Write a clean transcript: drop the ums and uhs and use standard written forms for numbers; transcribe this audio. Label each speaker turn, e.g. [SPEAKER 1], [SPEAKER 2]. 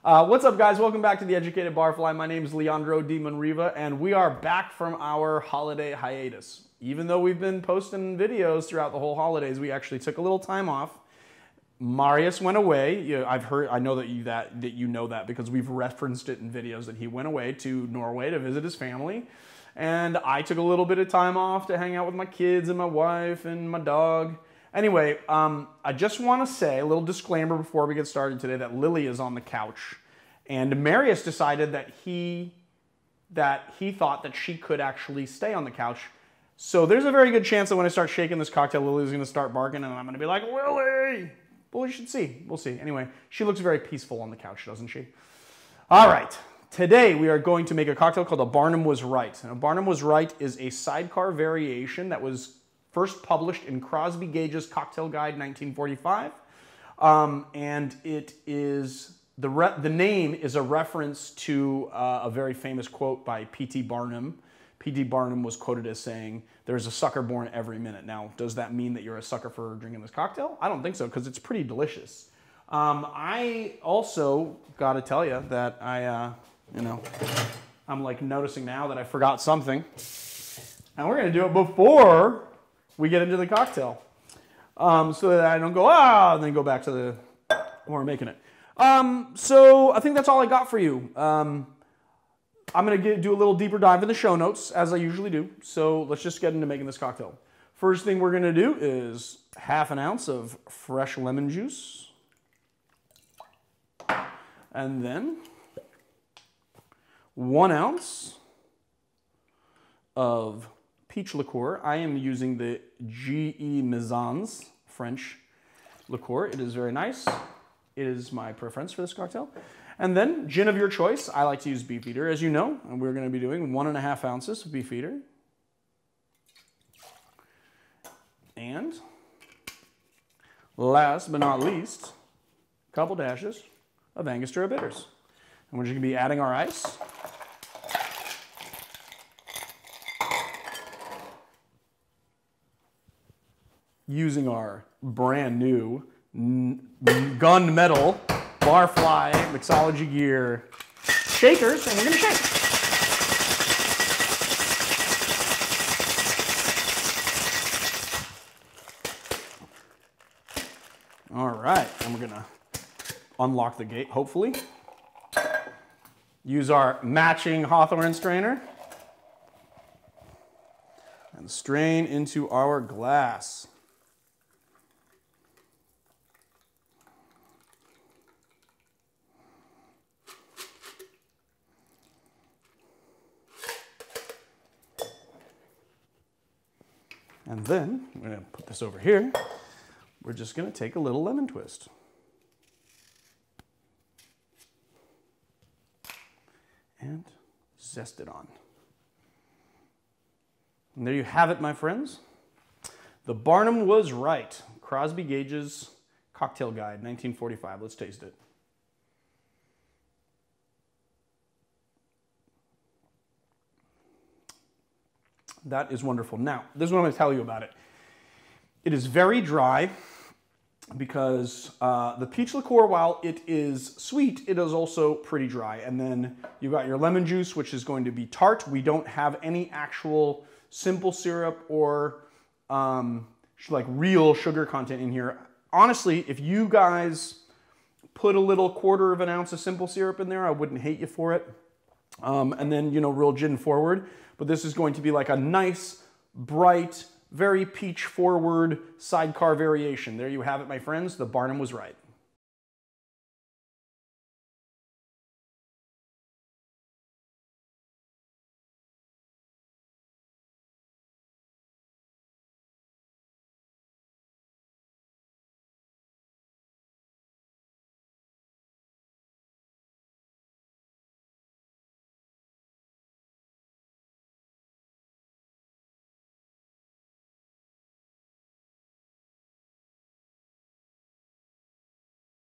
[SPEAKER 1] What's up, guys? Welcome back to the Educated Barfly. My name is Leandro Di Monriva, and we are back from our holiday hiatus. Even though we've been posting videos throughout the whole holidays, we actually took a little time off. Marius went away. I know that you know that because we've referenced it in videos that he went away to Norway to visit his family. And I took a little bit of time off to hang out with my kids and my wife and my dog. Anyway, I just want to say a little disclaimer before we get started today that Lily is on the couch. And Marius decided that he thought that she could actually stay on the couch. So there's a very good chance that when I start shaking this cocktail, Lily's going to start barking and I'm going to be like, Lily! Well, we should see. We'll see. Anyway, she looks very peaceful on the couch, doesn't she? All right. Today, we are going to make a cocktail called a Barnum Was Right. Now, Barnum Was Right is a sidecar variation that was first published in Crosby, Gage's Cocktail Guide, 1945. And it is, the name is a reference to a very famous quote by P.T. Barnum. P.T. Barnum was quoted as saying, "There's a sucker born every minute." Now, does that mean that you're a sucker for drinking this cocktail? I don't think so, because it's pretty delicious. I also got to tell you that I'm like noticing now that I forgot something. And we're going to do it before we get into the cocktail. So that I don't go, and then go back to the, when we're making it. So I think that's all I got for you. I'm going to do a little deeper dive in the show notes, as I usually do. So let's just get into making this cocktail. First thing we're going to do is ½ ounce of fresh lemon juice. And then 1 ounce of peach liqueur. I am using the G.E. Maison's French liqueur. It is very nice. It is my preference for this cocktail. And then gin of your choice. I like to use Beefeater, as you know, and we're going to be doing 1½ ounces of Beefeater. And last but not least, a couple dashes of Angostura bitters. And we're just going to be adding our ice. Using our brand new gunmetal Barfly mixology gear shakers, and we're going to shake. All right, and we're going to unlock the gate, hopefully. Use our matching Hawthorne strainer and strain into our glass. And then, I'm going to put this over here. We're just going to take a little lemon twist. And zest it on. And there you have it, my friends. The Barnum Was Right. Crosby, Gage's Cocktail Guide, 1945. Let's taste it. That is wonderful. Now, this is what I'm going to tell you about it. It is very dry because the peach liqueur, while it is sweet, it is also pretty dry. And then you've got your lemon juice, which is going to be tart. We don't have any actual simple syrup or like real sugar content in here. Honestly, if you guys put a little 1/4 ounce of simple syrup in there, I wouldn't hate you for it. And then, real gin forward. But this is going to be like a nice, bright, very peach forward sidecar variation. There you have it, my friends. The Barnum Was Right.